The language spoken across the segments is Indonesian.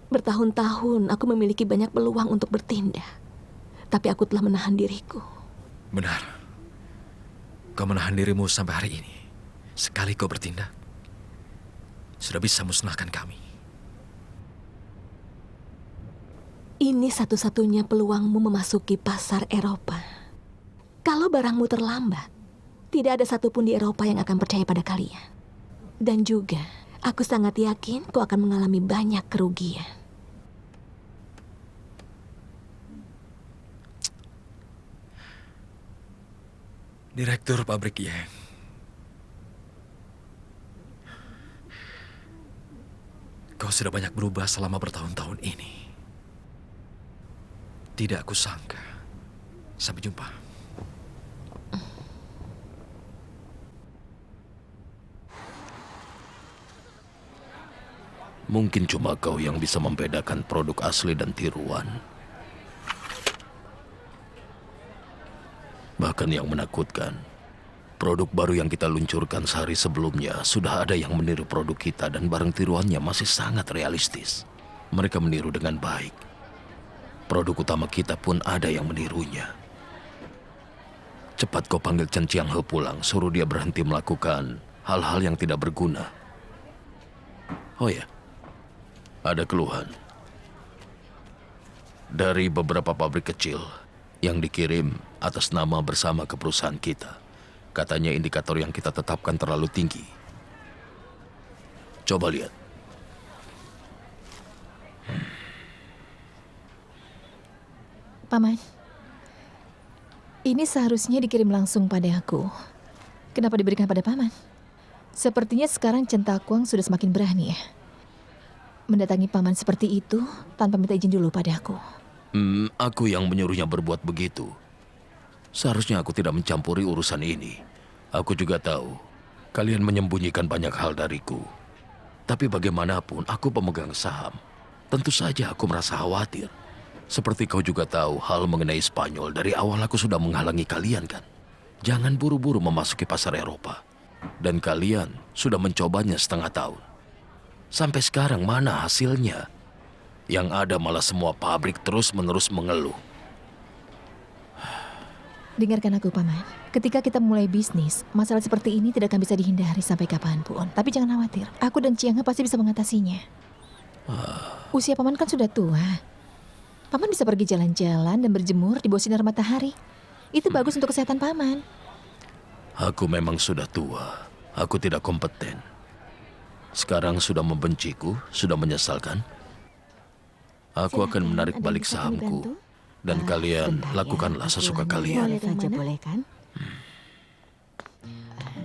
Bertahun-tahun aku memiliki banyak peluang untuk bertindak. Tapi aku telah menahan diriku. Benar. Kau menahan dirimu sampai hari ini. Sekali kau bertindak, sudah bisa musnahkan kami. Ini satu-satunya peluangmu memasuki pasar Eropa. Kalau barangmu terlambat, tidak ada satupun di Eropa yang akan percaya pada kalian. Dan juga, aku sangat yakin kau akan mengalami banyak kerugian. Direktur pabrik Yang. Kau sudah banyak berubah selama bertahun-tahun ini. Tidak aku sangka. Sampai jumpa. Mungkin cuma kau yang bisa membedakan produk asli dan tiruan. Bahkan yang menakutkan, produk baru yang kita luncurkan sehari sebelumnya sudah ada yang meniru produk kita dan barang tiruannya masih sangat realistis. Mereka meniru dengan baik. Produk utama kita pun ada yang menirunya. Cepat kau panggil Chen Qianghe pulang, suruh dia berhenti melakukan hal-hal yang tidak berguna. Oh ya, ada keluhan dari beberapa pabrik kecil yang dikirim atas nama bersama ke perusahaan kita. Katanya indikator yang kita tetapkan terlalu tinggi. Coba lihat. Paman, ini seharusnya dikirim langsung pada aku. Kenapa diberikan pada Paman? Sepertinya sekarang Chen Takuang sudah semakin berani ya. Mendatangi Paman seperti itu tanpa minta izin dulu pada aku. Aku yang menyuruhnya berbuat begitu. Seharusnya aku tidak mencampuri urusan ini. Aku juga tahu, kalian menyembunyikan banyak hal dariku. Tapi bagaimanapun, aku pemegang saham. Tentu saja aku merasa khawatir. Seperti kau juga tahu hal mengenai Spanyol, dari awal aku sudah menghalangi kalian kan? Jangan buru-buru memasuki pasar Eropa. Dan kalian sudah mencobanya setengah tahun. Sampai sekarang mana hasilnya? Yang ada malah semua pabrik terus-menerus mengeluh. Dengarkan aku, Paman. Ketika kita mulai bisnis, masalah seperti ini tidak akan bisa dihindari sampai kapanpun. Tapi jangan khawatir, aku dan Qianghe pasti bisa mengatasinya. Usia Paman kan sudah tua. Paman bisa pergi jalan-jalan dan berjemur di bawah sinar matahari. Itu bagus untuk kesehatan Paman. Aku memang sudah tua. Aku tidak kompeten. Sekarang sudah membenciku, sudah menyesalkan. Aku akan menarik balik sahamku. Dan kalian lakukanlah sesuka kalian. Boleh saja, boleh kan?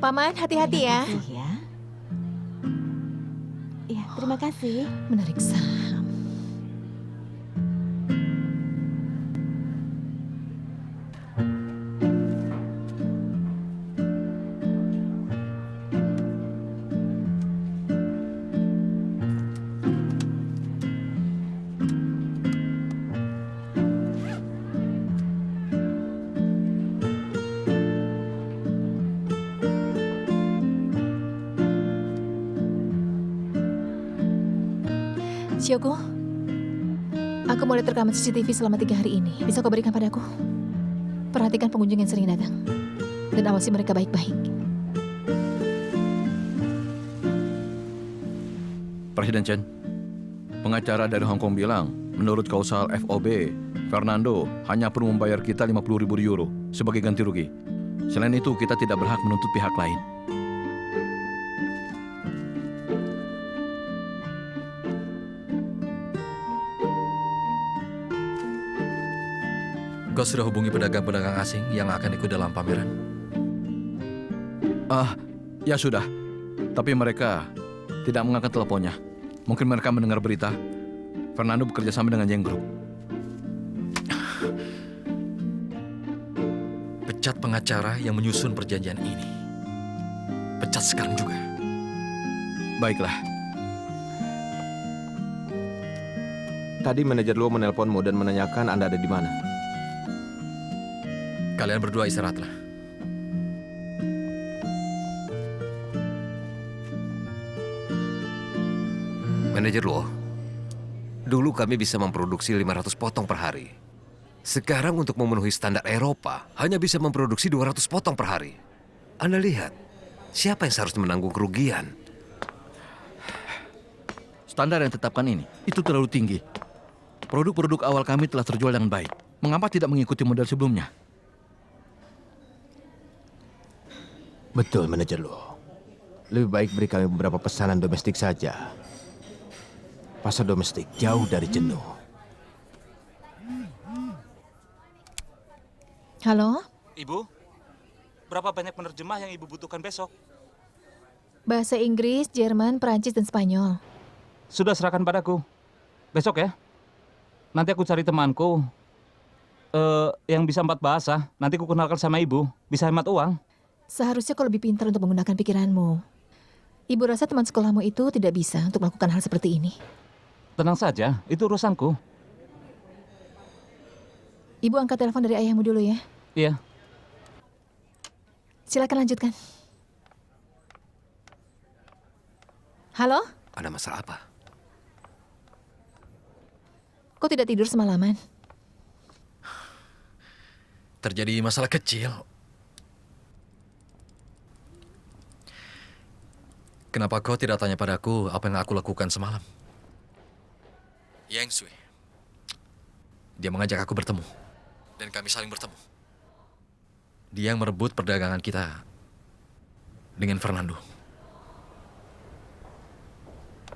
Paman, hati-hati ya. Iya, terima kasih. Menarik saham. Xiaogu, aku mau lihat rekaman CCTV selama 3 hari ini. Bisa kau berikan padaku? Perhatikan pengunjung yang sering datang. Dan awasi mereka baik-baik. Presiden Chen, pengacara dari Hong Kong bilang, menurut kausal FOB, Fernando hanya perlu membayar kita 50.000 euro sebagai ganti rugi. Selain itu, kita tidak berhak menuntut pihak lain. Kau sudah hubungi pedagang-pedagang asing yang akan ikut dalam pameran? Ya sudah. Tapi mereka tidak mengangkat teleponnya. Mungkin mereka mendengar berita Fernando bekerja sama dengan Yang Group. Pecat pengacara yang menyusun perjanjian ini. Pecat sekarang juga. Baiklah. Tadi manajer Luo menelponmu dan menanyakan Anda ada di mana. Kalian berdua istirahatlah. Manajer Luo, Dulu kami bisa memproduksi 500 potong per hari. Sekarang untuk memenuhi standar Eropa, hanya bisa memproduksi 200 potong per hari. Anda lihat, siapa yang seharusnya menanggung kerugian? Standar yang ditetapkan ini, itu terlalu tinggi. Produk-produk awal kami telah terjual dengan baik. Mengapa tidak mengikuti model sebelumnya? Betul, manajer lo. Lebih baik beri kami beberapa pesanan domestik saja. Pasar domestik jauh dari jenuh. Halo? Ibu, berapa banyak penerjemah yang Ibu butuhkan besok? Bahasa Inggris, Jerman, Perancis, dan Spanyol. Sudah serahkan padaku. Besok ya. Nanti aku cari temanku yang bisa 4 bahasa. Nanti aku kenalkan sama Ibu. Bisa hemat uang. Seharusnya kau lebih pintar untuk menggunakan pikiranmu. Ibu rasa teman sekolahmu itu tidak bisa untuk melakukan hal seperti ini. Tenang saja, itu urusanku. Ibu angkat telepon dari ayahmu dulu ya. Iya. Silakan lanjutkan. Halo? Ada masalah apa? Kau tidak tidur semalaman? Terjadi masalah kecil. Kenapa kau tidak tanya padaku apa yang aku lakukan semalam? Yang Sui. Dia mengajak aku bertemu. Dan kami saling bertemu. Dia yang merebut perdagangan kita dengan Fernando.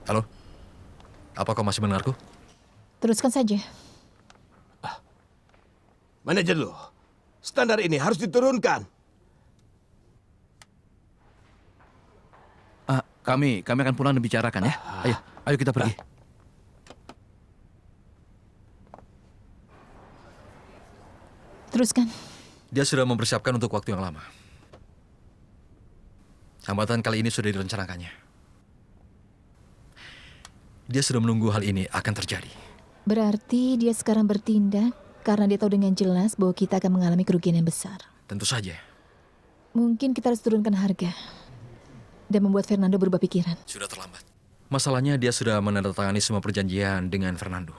Halo? Apa kau masih mendengarku? Teruskan saja. Manajer lo, standar ini harus diturunkan. Kami akan pulang dan bicarakan ya. Ayo kita pergi. Teruskan. Dia sudah mempersiapkan untuk waktu yang lama. Hambatan kali ini sudah direncanakannya. Dia sudah menunggu hal ini akan terjadi. Berarti dia sekarang bertindak karena dia tahu dengan jelas bahwa kita akan mengalami kerugian yang besar. Tentu saja. Mungkin kita harus turunkan harga dan membuat Fernando berubah pikiran. Sudah terlambat. Masalahnya dia sudah menandatangani semua perjanjian dengan Fernando.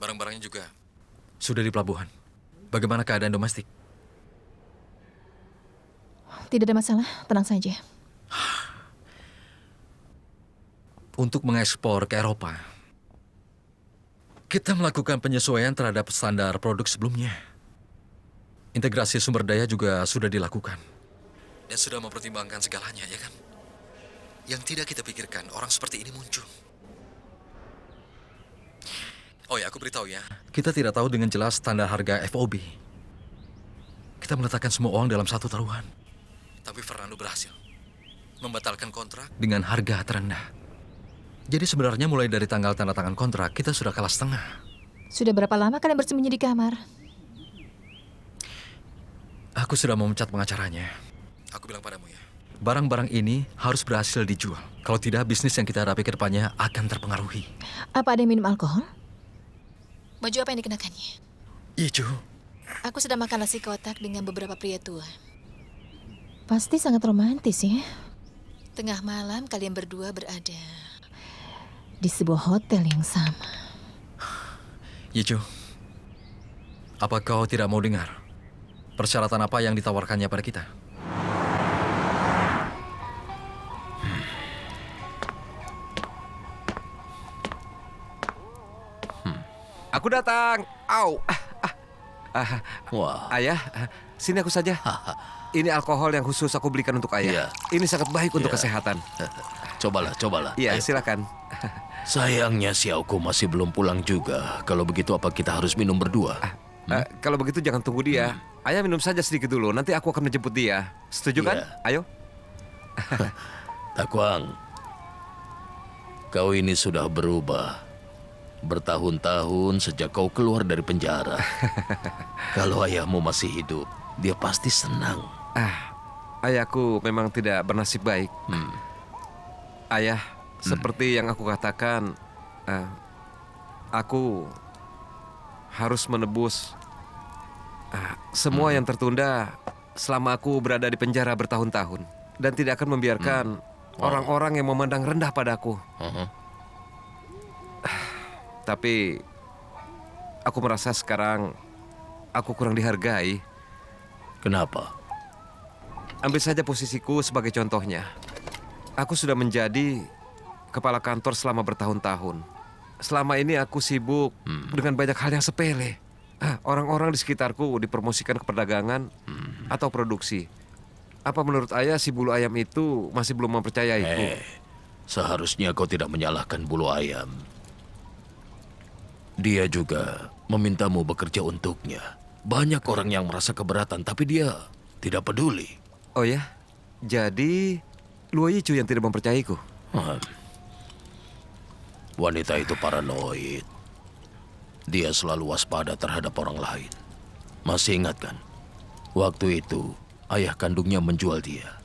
Barang-barangnya juga sudah di pelabuhan. Bagaimana keadaan domestik? Tidak ada masalah, tenang saja. Untuk mengekspor ke Eropa, kita melakukan penyesuaian terhadap standar produk sebelumnya. Integrasi sumber daya juga sudah dilakukan. Dan sudah mempertimbangkan segalanya, ya kan? Yang tidak kita pikirkan, orang seperti ini muncul. Oh ya, aku beritahu ya. Kita tidak tahu dengan jelas standar harga FOB. Kita meletakkan semua uang dalam satu taruhan. Tapi Fernando berhasil membatalkan kontrak dengan harga terendah. Jadi sebenarnya mulai dari tanggal tanda tangan kontrak, kita sudah kalah setengah. Sudah berapa lama kalian bersembunyi di kamar? Aku sudah memecat pengacaranya. Aku bilang padamu ya, barang-barang ini harus berhasil dijual. Kalau tidak, bisnis yang kita hadapi ke depannya akan terpengaruhi. Apa ada yang minum alkohol? Baju apa yang dikenakannya? Ijo. Aku sedang makan nasi kotak dengan beberapa pria tua. Pasti sangat romantis ya. Tengah malam kalian berdua berada di sebuah hotel yang sama. Ijo, apa kau tidak mau dengar persyaratan apa yang ditawarkannya pada kita? Aku datang. Au. Wah, Ayah, sini aku saja. Ini alkohol yang khusus aku belikan untuk ayah. Ini sangat baik untuk kesehatan. cobalah. Iya, Ayo. silakan. Sayangnya Xiaoko masih belum pulang juga. Kalau begitu apa kita harus minum berdua? Kalau begitu jangan tunggu dia. Ayah minum saja sedikit dulu, nanti aku akan menjemput dia. Setuju kan? Iya. Ayo. Takwang, kau ini sudah berubah. Bertahun-tahun sejak kau keluar dari penjara. Kalau ayahmu masih hidup, dia pasti senang. Ayahku memang tidak bernasib baik. Ayah, seperti yang aku katakan, aku harus menebus semua yang tertunda selama aku berada di penjara bertahun-tahun. Dan tidak akan membiarkan orang-orang yang memandang rendah padaku. Tapi aku merasa sekarang aku kurang dihargai. Kenapa? Ambil saja posisiku sebagai contohnya. Aku sudah menjadi kepala kantor selama bertahun-tahun. Selama ini aku sibuk dengan banyak hal yang sepele. Orang-orang di sekitarku dipromosikan ke perdagangan atau produksi. Apa menurut ayah si bulu ayam itu masih belum mempercayaiku? Seharusnya kau tidak menyalahkan bulu ayam. Dia juga memintamu bekerja untuknya. Banyak orang yang merasa keberatan, tapi dia tidak peduli. Oh ya? Jadi Luo Yicu yang tidak mempercayaiku? Wanita itu paranoid. Dia selalu waspada terhadap orang lain. Masih ingat kan? Waktu itu, ayah kandungnya menjual dia.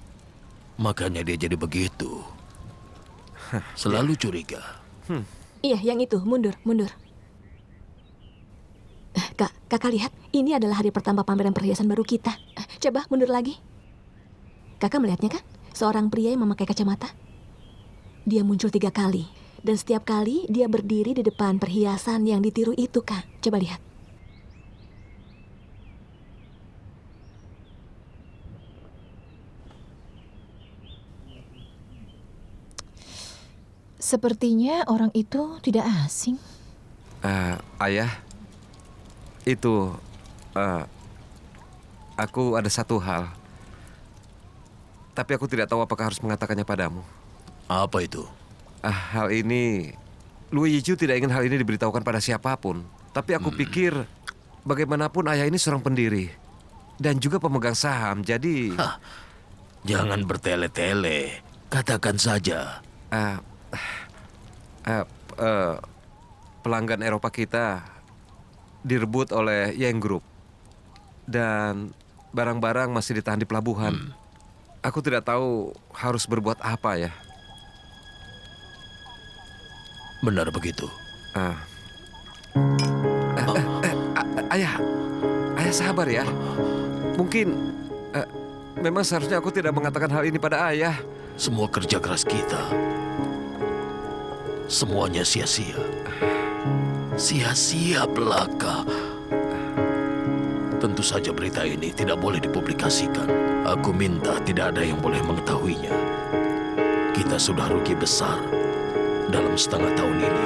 Makanya dia jadi begitu. Selalu curiga. Iya, yang itu. Mundur, mundur. Kakak lihat, ini adalah hari pertama pameran perhiasan baru kita. Coba mundur lagi. Kakak melihatnya kan? Seorang pria yang memakai kacamata. Dia muncul 3 kali. Dan setiap kali dia berdiri di depan perhiasan yang ditiru itu, Kak. Coba lihat. Sepertinya orang itu tidak asing. Ayah, itu aku ada satu hal. Tapi aku tidak tahu apakah harus mengatakannya padamu. Apa itu? Hal ini, Luo Yicu tidak ingin hal ini diberitahukan pada siapapun. Tapi aku pikir bagaimanapun ayah ini seorang pendiri dan juga pemegang saham. Jadi, Jangan bertele-tele. Katakan saja. pelanggan Eropa kita direbut oleh Yang Group dan barang-barang masih ditahan di pelabuhan. Aku tidak tahu harus berbuat apa ya. Benar begitu. Ayah sabar ya. Mungkin memang seharusnya aku tidak mengatakan hal ini pada ayah. Semua kerja keras kita, semuanya sia-sia. Sia-sia belaka. Tentu saja berita ini tidak boleh dipublikasikan. Aku minta tidak ada yang boleh mengetahuinya. Kita sudah rugi besar. Dalam setengah tahun ini,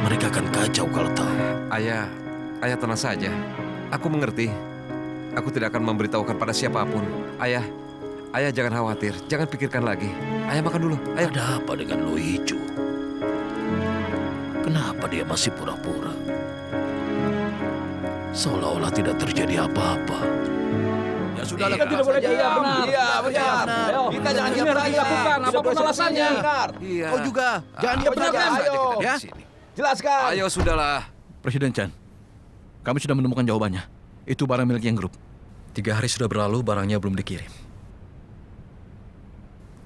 mereka akan kacau kalau tahu. Ayah tenang saja. Aku mengerti. Aku tidak akan memberitahukan pada siapapun. Ayah jangan khawatir. Jangan pikirkan lagi. Ayah makan dulu. Ayo. Ada apa dengan Luo Yicu? Kenapa dia masih pura-pura? Seolah-olah tidak terjadi apa-apa. Ya sudah, Kita tidak boleh diam. Iya, benar. Ayo, Kita jangan ini diam harus saja. dilakukan, Tidak apapun boleh alasannya. seperti ini. Iya. Kau juga. Jangan diam saja. benar, Ayo. Ya. Ya. Jelaskan. Ayo sudahlah. Presiden Chan, kami sudah menemukan jawabannya. Itu barang milik Yang Group. 3 hari sudah berlalu, barangnya belum dikirim.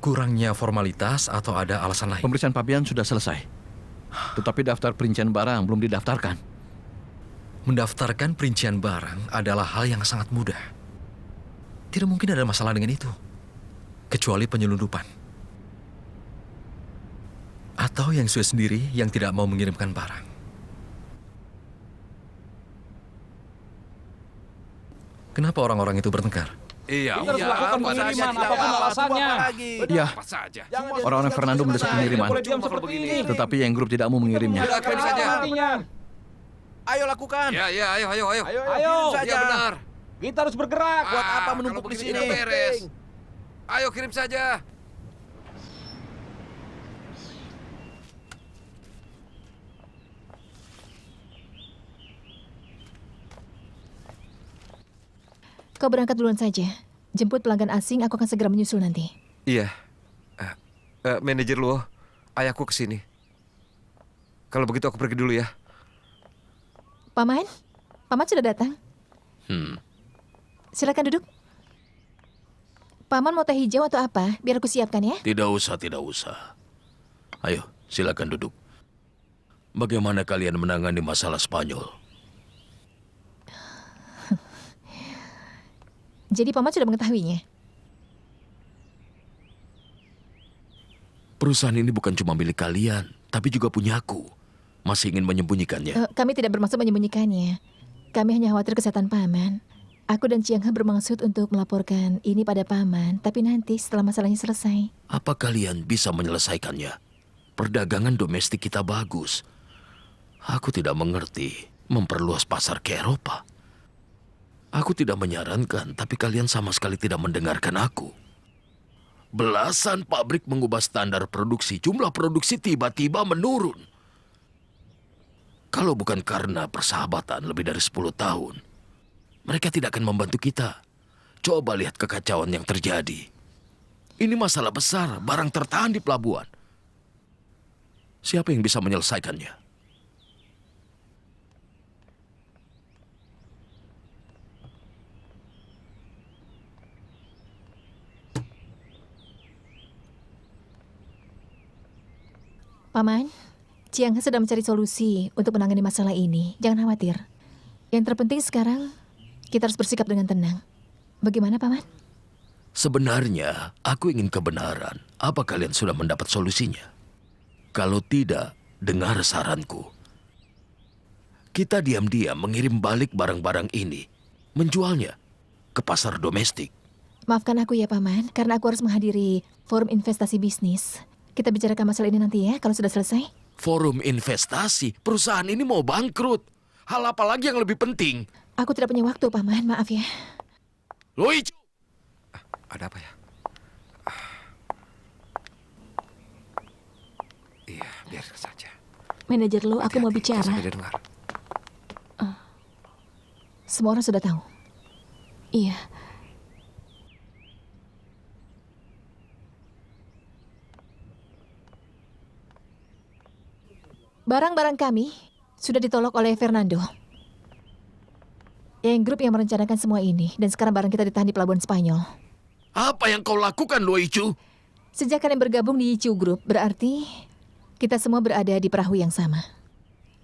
Kurangnya formalitas atau ada alasan lain? Pemeriksaan pabean sudah selesai. Tetapi daftar perincian barang belum didaftarkan. Mendaftarkan perincian barang adalah hal yang sangat mudah. Tidak mungkin ada masalah dengan itu. Kecuali penyelundupan. Atau yang Swiss sendiri yang tidak mau mengirimkan barang. Kenapa orang-orang itu bertengkar? Iya. Kita harus melakukan pengiriman, apapun alasannya. Iya, Apa saja. orang-orang Fernando mendesak Tidak pengiriman. boleh diam seperti ini. Tetapi Yang Group tidak mau mengirimnya. Sudah, kirim saja. Artinya. Ayo lakukan. Ya, ayo. Ayo, Ya benar. kita harus bergerak. Buat apa Kalau menumpuk di begini sini? tidak beres. Ayo kirim saja. Kau berangkat duluan saja. Jemput pelanggan asing, aku akan segera menyusul nanti. Iya. Manajer Luo, ayahku kesini. Kalau begitu aku pergi dulu ya. Paman? Paman sudah datang? Silakan duduk. Paman mau teh hijau atau apa? Biar aku siapkan ya. Tidak usah, tidak usah. Ayo, silakan duduk. Bagaimana kalian menangani masalah Spanyol? Jadi paman sudah mengetahuinya. Perusahaan ini bukan cuma milik kalian, tapi juga punya aku. masih ingin menyembunyikannya. Kami tidak bermaksud menyembunyikannya. Kami hanya khawatir kesehatan paman. Aku dan Chiang He bermaksud untuk melaporkan ini pada paman, tapi nanti setelah masalahnya selesai. Apa kalian bisa menyelesaikannya? Perdagangan domestik kita bagus. Aku tidak mengerti memperluas pasar ke Eropa. Aku tidak menyarankan, tapi kalian sama sekali tidak mendengarkan aku. Belasan pabrik mengubah standar produksi, jumlah produksi tiba-tiba menurun. Kalau bukan karena persahabatan lebih dari 10 tahun, mereka tidak akan membantu kita. Coba lihat kekacauan yang terjadi. Ini masalah besar, barang tertahan di pelabuhan. Siapa yang bisa menyelesaikannya? Paman, Chiang He sedang mencari solusi untuk menangani masalah ini. Jangan khawatir. Yang terpenting sekarang, kita harus bersikap dengan tenang. Bagaimana, Paman? Sebenarnya, aku ingin kebenaran. Apa kalian sudah mendapat solusinya? Kalau tidak, dengar saranku. Kita diam-diam mengirim balik barang-barang ini, menjualnya ke pasar domestik. Maafkan aku ya, Paman, karena aku harus menghadiri forum investasi bisnis. Kita bicarakan masalah ini nanti ya, kalau sudah selesai. Forum investasi, perusahaan ini mau bangkrut. Hal apa lagi yang lebih penting? Aku tidak punya waktu, Paman, maaf ya. Loicu! Ada apa ya? Iya, biarkan saja. Manajer Lu, aku mau Hati-hati, jangan bicara. sampai dia dengar. Semua orang sudah tahu. Iya. Barang-barang kami sudah ditolak oleh Fernando. Yang grup yang merencanakan semua ini, dan sekarang barang kita ditahan di pelabuhan Spanyol. Apa yang kau lakukan, Loicu? Sejak kalian bergabung di Yichu Group, berarti kita semua berada di perahu yang sama.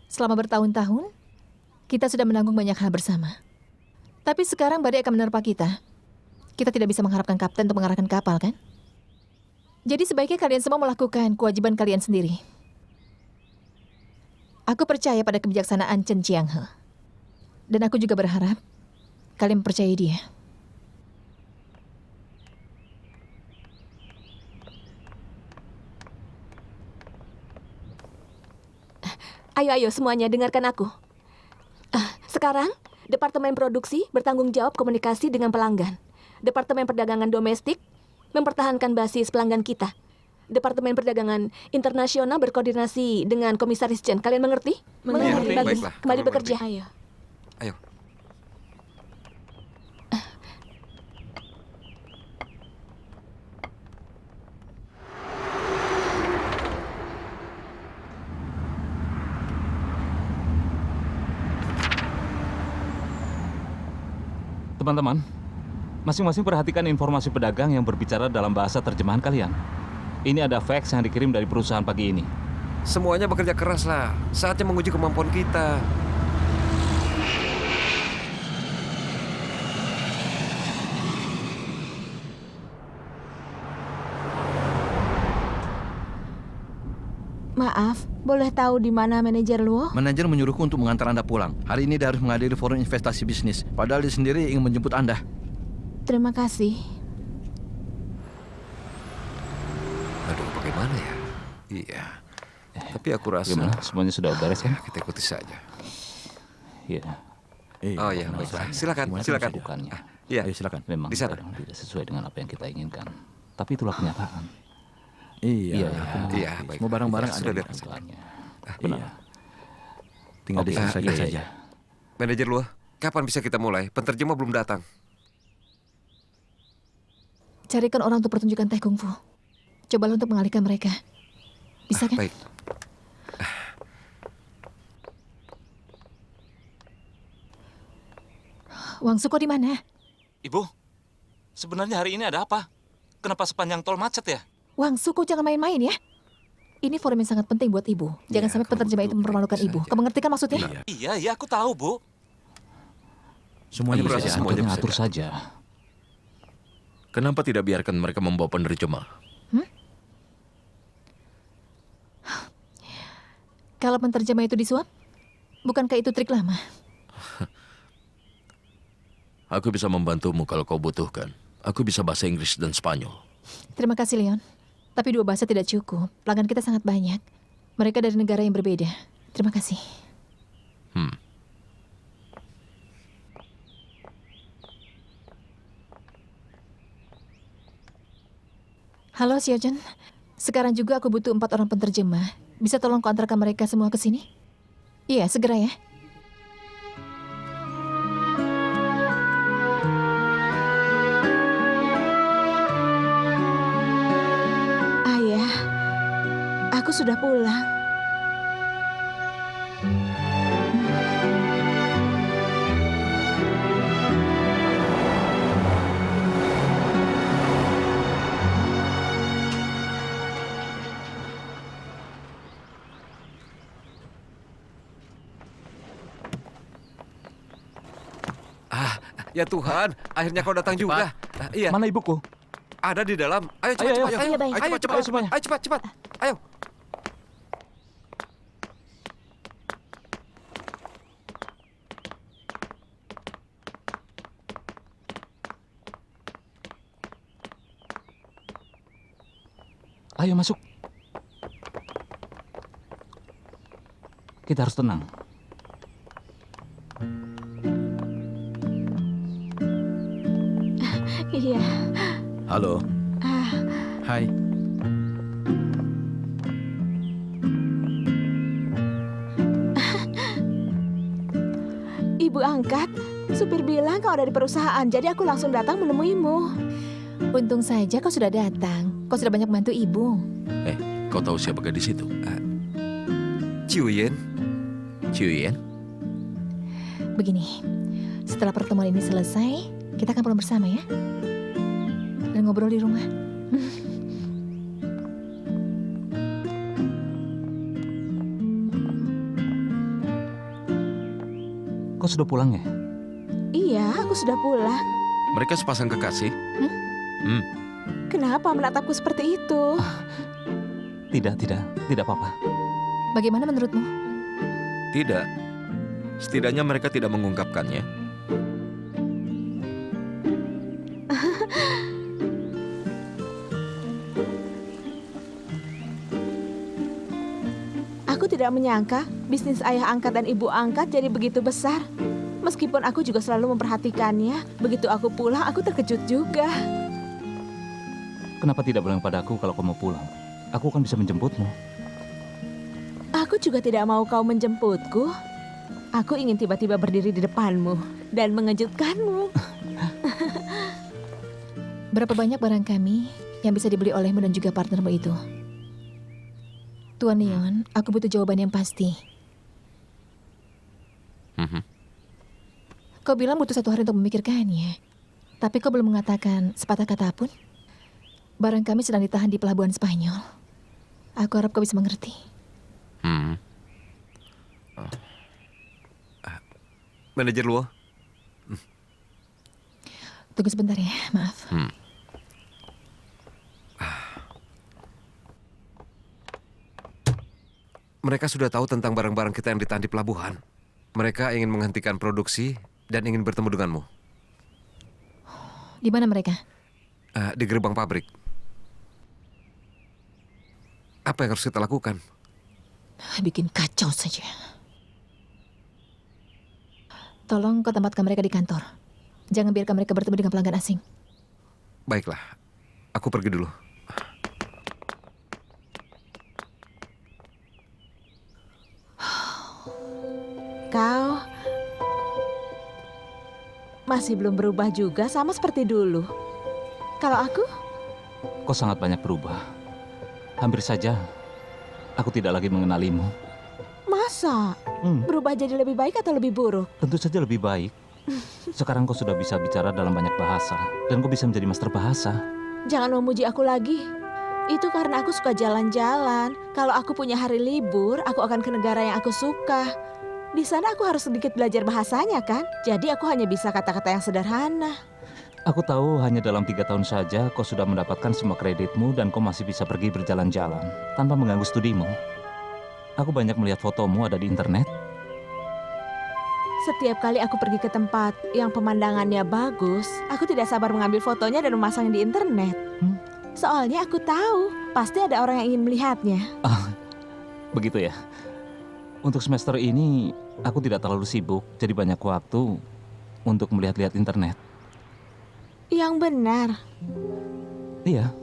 Selama bertahun-tahun, kita sudah menanggung banyak hal bersama. Tapi sekarang badai akan menerpa kita. Kita tidak bisa mengharapkan kapten untuk mengarahkan kapal, kan? Jadi sebaiknya kalian semua melakukan kewajiban kalian sendiri. Aku percaya pada kebijaksanaan Chen Chiang He. Dan aku juga berharap kalian mempercayai dia. Ayo semuanya, dengarkan aku. Sekarang, Departemen Produksi bertanggung jawab komunikasi dengan pelanggan. Departemen Perdagangan Domestik mempertahankan basis pelanggan kita. Departemen Perdagangan Internasional berkoordinasi dengan Komisaris Chen. Kalian mengerti? Mengerti. Bagus. Baiklah, Kembali kami bekerja. mengerti. Ayo. Ayo. Teman-teman, masing-masing perhatikan informasi pedagang yang berbicara dalam bahasa terjemahan kalian. Ini ada fax yang dikirim dari perusahaan pagi ini. Semuanya bekerja keras lah. Saatnya menguji kemampuan kita. Maaf, boleh tahu di mana manajer Luo? Manajer menyuruhku untuk mengantar Anda pulang. Hari ini dia harus menghadiri forum investasi bisnis. Padahal dia sendiri ingin menjemput Anda. Terima kasih. Aduh, bagaimana ya? Iya. Tapi aku rasa Gimana? Semuanya sudah beres kan? kita ikuti saja. Iya. Oh iya, baiklah. Silakan, silakan. Bukannya. Iya, Ayo silakan. Memang Di sana. kadang tidak sesuai dengan apa yang kita inginkan. Tapi itulah kenyataan. Iya. aku mengerti. Iya, baik. Semua barang-barang Iya, ada sudah di biarkan saja. Kebutuhannya. Iya. Tinggal Oke, diselesaikan iya, saja. iya. Manajer Luo, kapan bisa kita mulai? Penterjemah belum datang. Carikan orang untuk pertunjukan teh kungfu. Cobalah untuk mengalihkan mereka. Bisa kan? Baik. Wang Suko di mana? Ibu, sebenarnya hari ini ada apa? Kenapa sepanjang tol macet ya? Wang Suko jangan main-main ya. Ini forum yang sangat penting buat ibu. Jangan Iya, sampai kamu penerjemah itu betul, mempermalukan baik ibu. saja. Kamu ngerti kan maksudnya? Iya, aku tahu, Bu. Semuanya Aku bisa rasa diatur. semuanya bisa Atur diatur. saja. Kenapa tidak biarkan mereka membawa penerjemah? Kalau penterjemah itu disuap, bukankah itu trik lama? Aku bisa membantumu kalau kau butuhkan. Aku bisa bahasa Inggris dan Spanyol. Terima kasih, Leon. Tapi 2 bahasa tidak cukup. Pelanggan kita sangat banyak. Mereka dari negara yang berbeda. Terima kasih. Halo, Siojen. Sekarang juga aku butuh 4 orang penterjemah. Bisa tolong kau antarkan mereka semua ke sini? Iya, segera ya. Ayah, aku sudah pulang. Ya Tuhan, akhirnya kau datang juga. Iya, Mana ibuku? ada di dalam. Ayo cepat, Ayo, cepat. ayo. Iya, baik. Ayo cepat, cepat. Ayo semuanya. Ayo cepat, cepat. Ayo. Ayo masuk. Kita harus tenang. Iya. Halo. Hai. Ibu angkat, supir bilang kau ada di perusahaan, jadi aku langsung datang menemuimu. Untung saja kau sudah datang. Kau sudah banyak bantu ibu. Kau tahu siapa gadis itu? Ciuyen. Ciuyen? Begini, setelah pertemuan ini selesai, kita akan pulang bersama ya. Dan ngobrol di rumah. Kau sudah pulang ya? Iya, aku sudah pulang. Mereka sepasang kekasih? Kenapa menatapku seperti itu? Tidak apa-apa. Bagaimana menurutmu? Tidak. Setidaknya mereka tidak mengungkapkannya. Aku tidak menyangka bisnis ayah angkat dan ibu angkat jadi begitu besar. Meskipun aku juga selalu memperhatikannya, begitu aku pulang aku terkejut juga. Kenapa tidak bilang padaku kalau kau mau pulang? Aku kan bisa menjemputmu. Aku juga tidak mau kau menjemputku. Aku ingin tiba-tiba berdiri di depanmu dan mengejutkanmu. Berapa banyak barang kami yang bisa dibeli olehmu dan juga partnermu itu? Tuan Leon, aku butuh jawaban yang pasti. Kau bilang butuh 1 hari untuk memikirkannya. Tapi kau belum mengatakan sepatah kata pun. Barang kami sedang ditahan di pelabuhan Spanyol. Aku harap kau bisa mengerti. Manajer Luo. Tunggu sebentar ya, maaf. Mereka sudah tahu tentang barang-barang kita yang ditahan di pelabuhan. Mereka ingin menghentikan produksi dan ingin bertemu denganmu. Di mana mereka? Di gerbang pabrik. Apa yang harus kita lakukan? Bikin kacau saja. Tolong kau tempatkan mereka di kantor. Jangan biarkan mereka bertemu dengan pelanggan asing. Baiklah, aku pergi dulu. Kau masih belum berubah juga, sama seperti dulu. Kalau aku, Kau sangat banyak berubah. Hampir saja aku tidak lagi mengenalimu. masa berubah jadi lebih baik atau lebih buruk? Tentu saja lebih baik. Sekarang kau sudah bisa bicara dalam banyak bahasa. Dan kau bisa menjadi master bahasa. Jangan memuji aku lagi. Itu karena aku suka jalan-jalan. Kalau aku punya hari libur, aku akan ke negara yang aku suka. Di sana aku harus sedikit belajar bahasanya kan? Jadi aku hanya bisa kata-kata yang sederhana. Aku tahu hanya dalam 3 tahun saja kau sudah mendapatkan semua kreditmu dan kau masih bisa pergi berjalan-jalan tanpa mengganggu studimu. Aku banyak melihat fotomu ada di internet. Setiap kali aku pergi ke tempat yang pemandangannya bagus, aku tidak sabar mengambil fotonya dan memasangnya di internet. Soalnya aku tahu, pasti ada orang yang ingin melihatnya. Begitu ya. Untuk semester ini, aku tidak terlalu sibuk, jadi banyak waktu untuk melihat-lihat internet. Yang benar. Iya.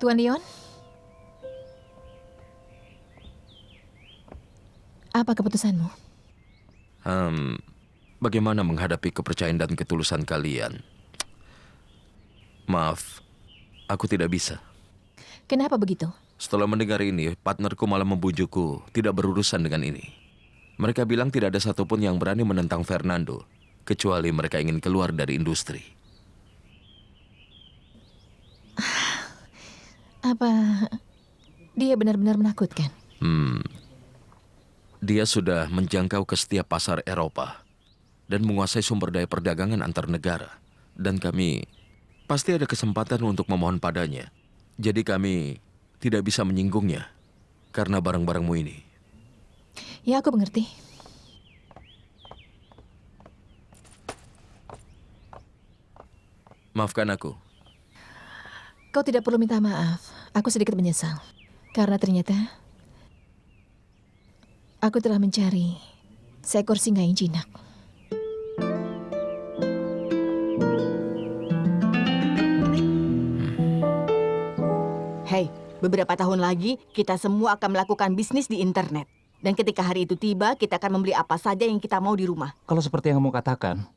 Tuan Leon? Apa keputusanmu? Bagaimana menghadapi kepercayaan dan ketulusan kalian? Maaf, aku tidak bisa. Kenapa begitu? Setelah mendengar ini, partnerku malah membujukku tidak berurusan dengan ini. Mereka bilang tidak ada satupun yang berani menentang Fernando, kecuali mereka ingin keluar dari industri. Apa dia benar-benar menakutkan? Dia sudah menjangkau ke setiap pasar Eropa dan menguasai sumber daya perdagangan antar negara. Dan kami pasti ada kesempatan untuk memohon padanya. Jadi kami tidak bisa menyinggungnya karena barang-barangmu ini. Ya, aku mengerti. Maafkan aku. Kau tidak perlu minta maaf. Aku sedikit menyesal. Karena ternyata aku telah mencari seekor singa yang jinak. Hei, beberapa tahun lagi kita semua akan melakukan bisnis di internet. Dan ketika hari itu tiba, kita akan membeli apa saja yang kita mau di rumah. Kalau seperti yang kamu katakan,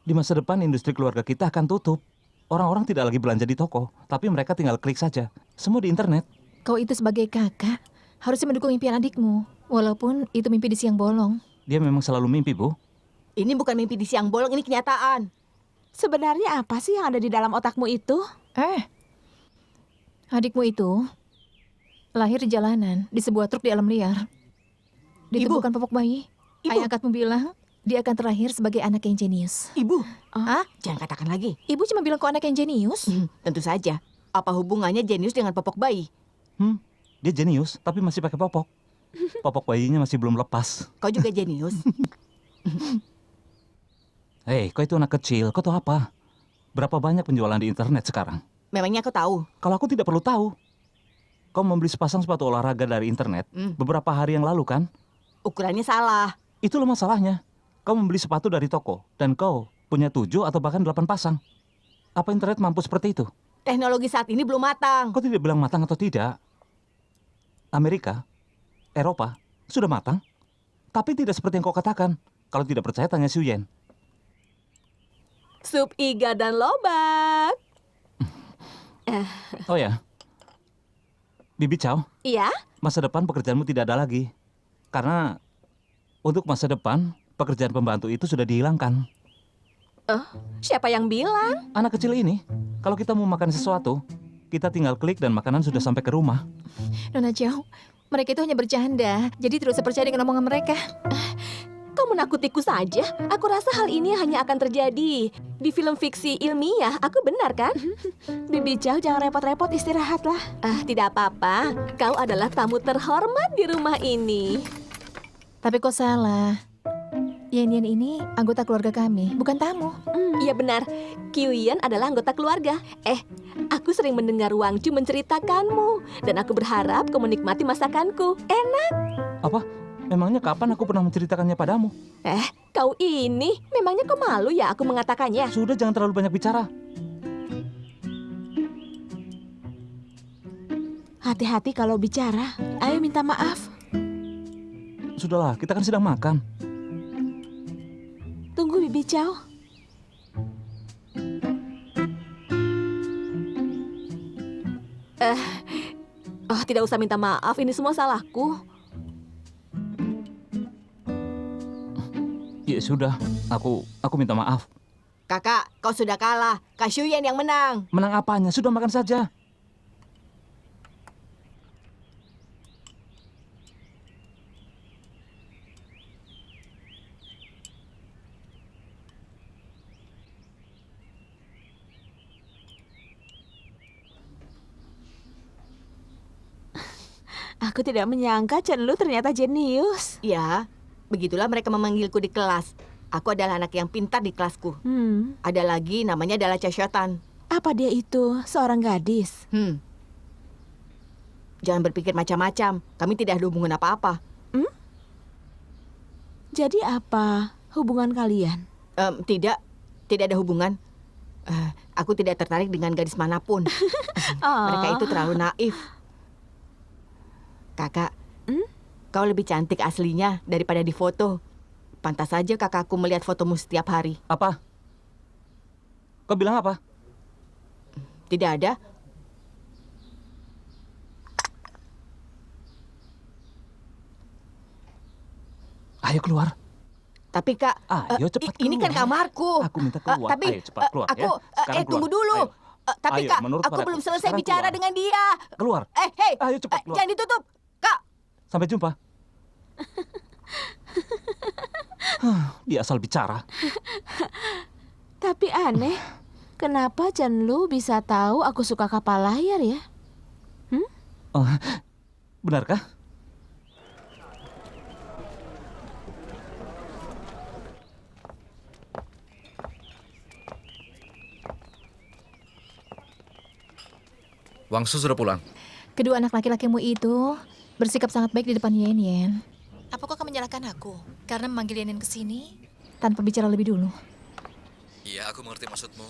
di masa depan industri keluarga kita akan tutup. Orang-orang tidak lagi belanja di toko, tapi mereka tinggal klik saja. Semua di internet. Kau itu sebagai kakak harusnya mendukung impian adikmu. Walaupun itu mimpi di siang bolong. Dia memang selalu mimpi, Bu. Ini bukan mimpi di siang bolong, ini kenyataan. Sebenarnya apa sih yang ada di dalam otakmu itu? Adikmu itu lahir di jalanan, di sebuah truk di alam liar. Ditemukan popok bayi. Ibu. Ayah angkatmu bilang dia akan terlahir sebagai anak yang jenius. Ibu, jangan katakan lagi. Ibu cuma bilang kau anak yang jenius. Tentu saja. Apa hubungannya jenius dengan popok bayi? Dia jenius, tapi masih pakai popok. Popok bayinya masih belum lepas. Kau juga jenius. Hei, kau itu anak kecil, kau tahu apa? Berapa banyak penjualan di internet sekarang? Memangnya kau tahu? Kalau aku tidak perlu tahu. Kau membeli sepasang sepatu olahraga dari internet beberapa hari yang lalu kan? Ukurannya salah. Itulah masalahnya. Kau membeli sepatu dari toko, dan kau punya 7 atau bahkan 8 pasang. Apa internet mampu seperti itu? Teknologi saat ini belum matang. Kau tidak bilang matang atau tidak. Amerika, Eropa, sudah matang. Tapi tidak seperti yang kau katakan. Kalau tidak percaya, tanya Xuyen. Sup iga dan lobak. Oh ya, Bibi Chow, Iya? masa depan pekerjaanmu tidak ada lagi. Karena untuk masa depan, pekerjaan pembantu itu sudah dihilangkan. Siapa yang bilang? Anak kecil ini, kalau kita mau makan sesuatu, kita tinggal klik dan makanan sudah sampai ke rumah. Nona Chow, mereka itu hanya bercanda. Jadi tidak usah percaya dengan omongan mereka. Kau menakutiku saja. Aku rasa hal ini hanya akan terjadi di film fiksi ilmiah. Aku benar kan? Bibi Chow, jangan repot-repot, istirahatlah. Tidak apa-apa. Kau adalah tamu terhormat di rumah ini. Tapi kau salah. Yan ini anggota keluarga kami, bukan tamu. Iya benar. Kyuyan adalah anggota keluarga. Aku sering mendengar Wang Chu menceritakanmu. Dan aku berharap kau menikmati masakanku. Enak. Apa? Memangnya kapan aku pernah menceritakannya padamu? Kau ini. Memangnya kau malu ya aku mengatakannya? Sudah, jangan terlalu banyak bicara. Hati-hati kalau bicara. Ayo minta maaf. Sudahlah, kita kan sedang makan. Tunggu Bibi Chow. Tidak usah minta maaf. Ini semua salahku. Ya sudah, aku minta maaf. Kakak, kau sudah kalah. Kak Xuyen yang menang. Menang apanya? Sudah makan saja. Aku tidak menyangka Chen Lu ternyata jenius. Ya, begitulah mereka memanggilku di kelas. Aku adalah anak yang pintar di kelasku. Ada lagi namanya adalah Casyotan. Apa dia itu? Seorang gadis? Jangan berpikir macam-macam. Kami tidak ada hubungan apa-apa. Jadi apa hubungan kalian? Tidak ada hubungan. Aku tidak tertarik dengan gadis manapun. Mereka itu terlalu naif. Kakak, kau lebih cantik aslinya daripada di foto. Pantas saja kakakku melihat fotomu setiap hari. Apa? Kau bilang apa? Tidak ada. Ayo keluar. Tapi kak, Ayo cepat ini kan keluar. kamarku. Aku minta keluar. Tapi Ayo cepat keluar aku, ya. Sekarang tunggu keluar. dulu. Ayo. Tapi Ayo, kak, menurut aku padaku. belum selesai Sekarang bicara keluar. dengan dia. Keluar. Hei, Ayo cepat keluar. jangan ditutup, kak. Sampai jumpa. Dia asal bicara. Tapi aneh, kenapa Chen Lu bisa tahu aku suka kapal layar ya? Oh, benarkah? Wangsu sudah pulang. Kedua anak laki-lakimu itu bersikap sangat baik di depan Yen Yen. Apa kau akan menyalahkan aku karena memanggil Yen Yen ke sini tanpa bicara lebih dulu? Iya, aku mengerti maksudmu.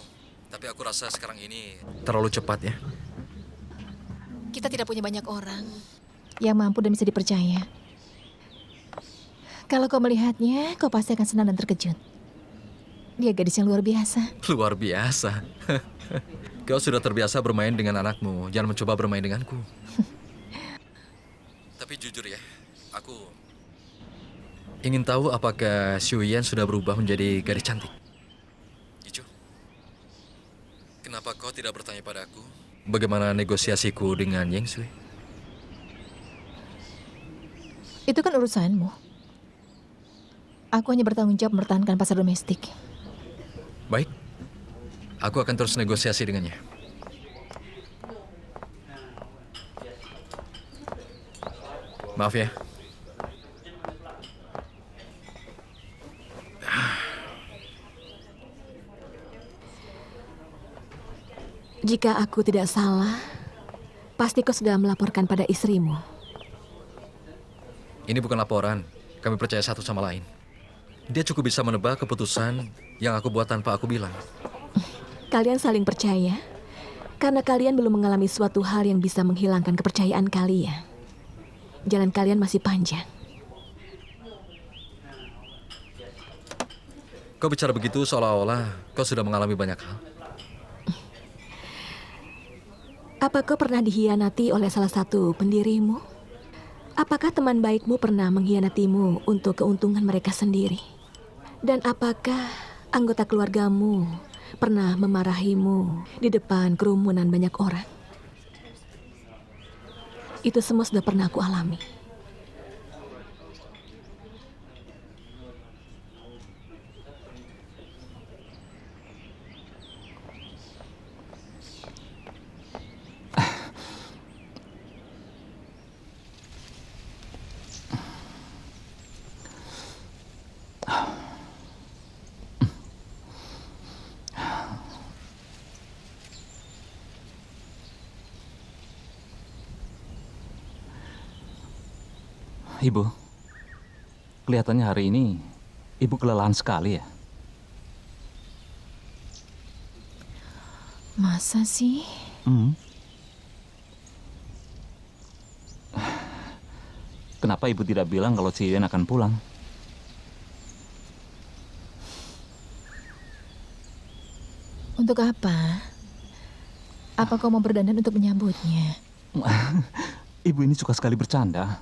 Tapi aku rasa sekarang ini terlalu cepat ya. Kita tidak punya banyak orang yang mampu dan bisa dipercaya. Kalau kau melihatnya, kau pasti akan senang dan terkejut. Dia gadis yang luar biasa. Luar biasa. Kau sudah terbiasa bermain dengan anakmu. Jangan mencoba bermain denganku. Tapi jujur ya, aku ingin tahu apakah Xu Yan sudah berubah menjadi gadis cantik. Ichu, kenapa kau tidak bertanya padaku bagaimana negosiasiku dengan Yeng Sui? Itu kan urusanmu. Aku hanya bertanggung jawab mempertahankan pasar domestik. Baik, aku akan terus negosiasi dengannya. Maaf ya. Jika aku tidak salah, pasti kau sudah melaporkan pada istrimu. Ini bukan laporan. Kami percaya satu sama lain. Dia cukup bisa menebak keputusan yang aku buat tanpa aku bilang. Kalian saling percaya karena kalian belum mengalami suatu hal yang bisa menghilangkan kepercayaan kalian. Jalan kalian masih panjang. Kau bicara begitu seolah-olah kau sudah mengalami banyak hal. Apa kau pernah dikhianati oleh salah satu pendirimu? Apakah teman baikmu pernah mengkhianatimu untuk keuntungan mereka sendiri? Dan apakah anggota keluargamu pernah memarahimu di depan kerumunan banyak orang? Itu semua sudah pernah aku alami. Ibu, kelihatannya hari ini Ibu kelelahan sekali ya. Masa sih? Kenapa Ibu tidak bilang kalau si Yuan akan pulang? Untuk apa? Apa kau mau berdandan untuk menyambutnya? Ibu ini suka sekali bercanda.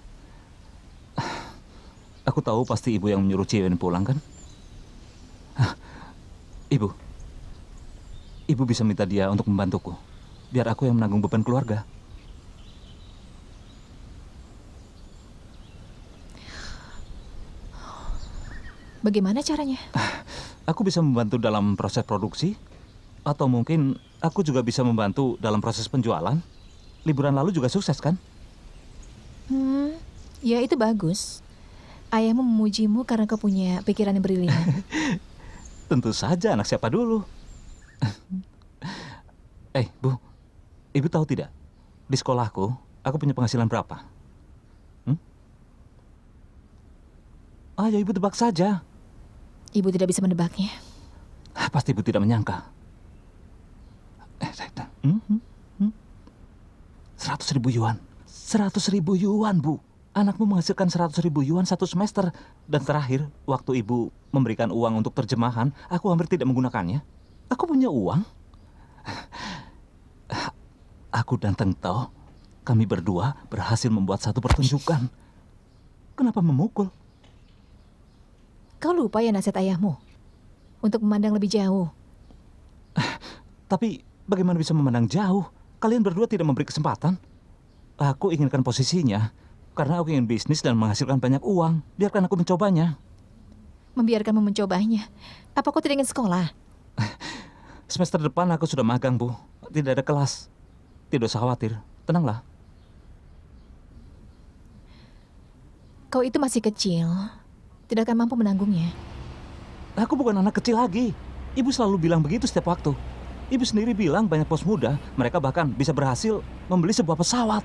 Aku tahu pasti Ibu yang menyuruh Ciwen pulang kan? Ibu, Ibu bisa minta dia untuk membantuku. Biar aku yang menanggung beban keluarga. Bagaimana caranya? Aku bisa membantu dalam proses produksi. Atau mungkin aku juga bisa membantu dalam proses penjualan. Liburan lalu juga sukses kan? Ya itu bagus. Ayahmu memujimu karena kau punya pikiran yang brilian. Tentu saja, anak siapa dulu? Bu, ibu tahu tidak? Di sekolahku, aku punya penghasilan berapa? Ayo ibu tebak saja. Ibu tidak bisa menebaknya. Pasti ibu tidak menyangka. 100.000 yuan. 100.000 yuan, Bu. Anakmu menghasilkan 100.000 yuan satu semester. Dan terakhir, waktu ibu memberikan uang untuk terjemahan, aku hampir tidak menggunakannya. Aku punya uang. Aku dan Teng Tao, kami berdua berhasil membuat satu pertunjukan. Kenapa memukul? Kau lupa ya nasihat ayahmu untuk memandang lebih jauh. Tapi bagaimana bisa memandang jauh? Kalian berdua tidak memberi kesempatan. Aku inginkan posisinya karena aku ingin bisnis dan menghasilkan banyak uang. Biarkan aku mencobanya. Membiarkanmu mencobanya. Apa kau tidak ingin sekolah? Semester depan aku sudah magang, Bu. Tidak ada kelas. Tidak usah khawatir. Tenanglah. Kau itu masih kecil. Tidak akan mampu menanggungnya. Aku bukan anak kecil lagi. Ibu selalu bilang begitu setiap waktu. Ibu sendiri bilang banyak bos muda, mereka bahkan bisa berhasil membeli sebuah pesawat.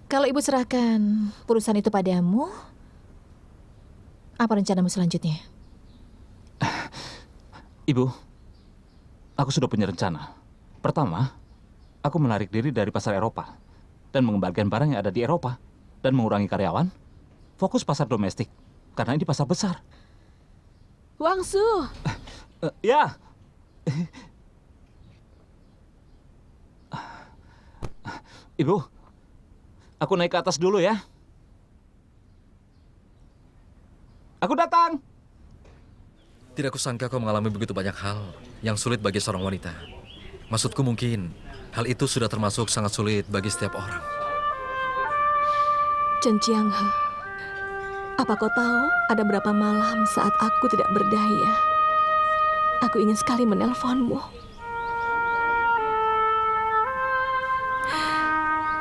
Kalau ibu serahkan perusahaan itu padamu, apa rencanamu selanjutnya? Ibu, aku sudah punya rencana. Pertama, aku menarik diri dari pasar Eropa dan mengembalikan barang yang ada di Eropa dan mengurangi karyawan. Fokus pasar domestik karena ini pasar besar. Wangsu, Ya. Ibu, aku naik ke atas dulu ya. Aku datang. Tidak kusangka kau mengalami begitu banyak hal yang sulit bagi seorang wanita. Maksudku mungkin hal itu sudah termasuk sangat sulit bagi setiap orang. Chen Chianghe, apa kau tahu ada berapa malam saat aku tidak berdaya? Aku ingin sekali menelponmu.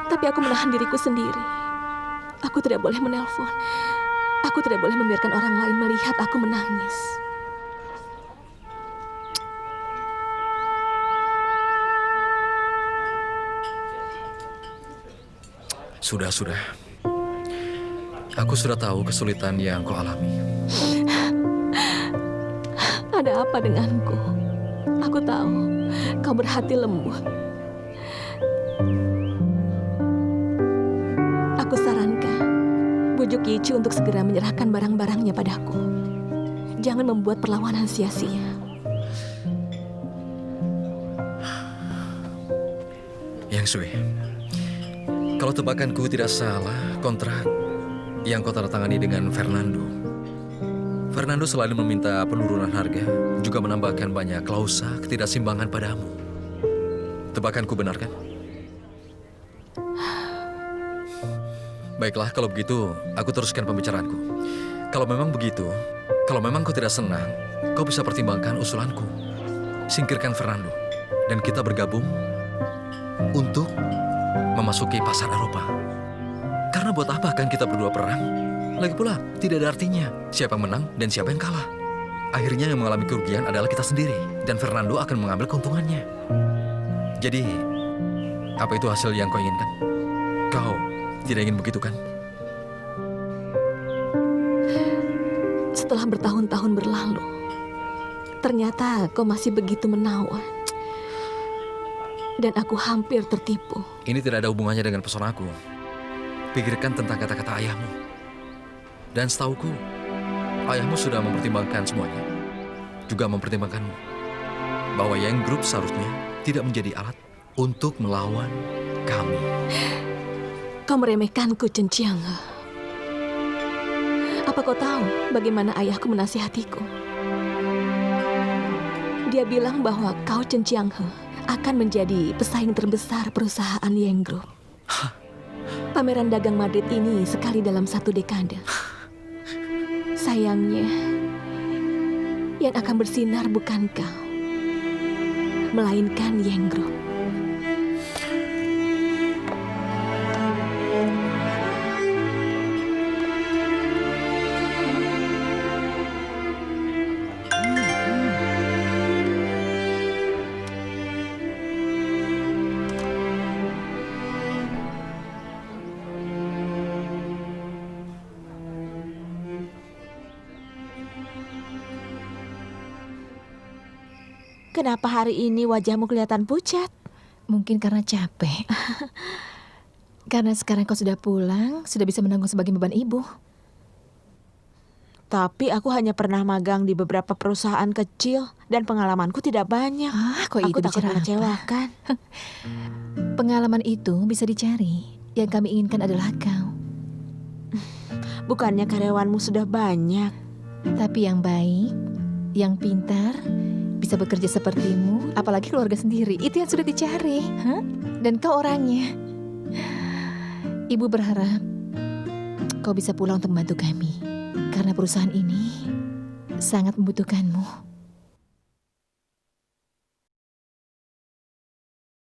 Tapi aku menahan diriku sendiri. Aku tidak boleh menelpon. Aku tidak boleh membiarkan orang lain melihat aku menangis. Sudah. Aku sudah tahu kesulitan yang kau alami. Ada apa denganku? Aku tahu kau berhati lembut. Aku sarankan, bujuk Yichi untuk segera menyerahkan barang-barangnya padaku. Jangan membuat perlawanan sia-sia. Yang Sui, kalau tebakanku tidak salah, kontrak yang kau tanda tangani dengan Fernando selain meminta penurunan harga, juga menambahkan banyak klausa ketidakseimbangan padamu. Tebakanku benar kan? Baiklah, kalau begitu, aku teruskan pembicaraanku. Kalau memang begitu, kalau memang kau tidak senang, kau bisa pertimbangkan usulanku. Singkirkan Fernando, dan kita bergabung untuk memasuki pasar Eropa. Karena buat apa kan kita berdua perang? Lagi pula, tidak ada artinya siapa yang menang dan siapa yang kalah. Akhirnya yang mengalami kerugian adalah kita sendiri, dan Fernando akan mengambil keuntungannya. Jadi, apa itu hasil yang kau inginkan? Kau tidak ingin begitu kan? Setelah bertahun-tahun berlalu, ternyata kau masih begitu menawan. Dan aku hampir tertipu. Ini tidak ada hubungannya dengan pesonaku. Pikirkan tentang kata-kata ayahmu. Dan setauku, ayahmu sudah mempertimbangkan semuanya. Juga mempertimbangkanmu. Bahwa Yang Group seharusnya tidak menjadi alat untuk melawan kami. Kau meremehkanku, Chen Chianghe. Apa kau tahu bagaimana ayahku menasihatiku? Dia bilang bahwa kau, Chen Chianghe, akan menjadi pesaing terbesar perusahaan Yang Group. Pameran dagang Madrid ini sekali dalam 1 dekade. Sayangnya, yang akan bersinar bukan kau, melainkan Yang Group. Kenapa hari ini wajahmu kelihatan pucat? Mungkin karena capek. Karena sekarang kau sudah pulang, sudah bisa menanggung sebagai beban ibu. Tapi aku hanya pernah magang di beberapa perusahaan kecil dan pengalamanku tidak banyak. Kok Aku itu takut bicara apa? mengecewakan. Pengalaman itu bisa dicari. Yang kami inginkan adalah kau. Bukannya karyawanmu sudah banyak. Tapi yang baik, yang pintar, bisa bekerja sepertimu, apalagi keluarga sendiri. Itu yang sudah dicari. Dan kau orangnya. Ibu berharap kau bisa pulang untuk membantu kami. Karena perusahaan ini sangat membutuhkanmu.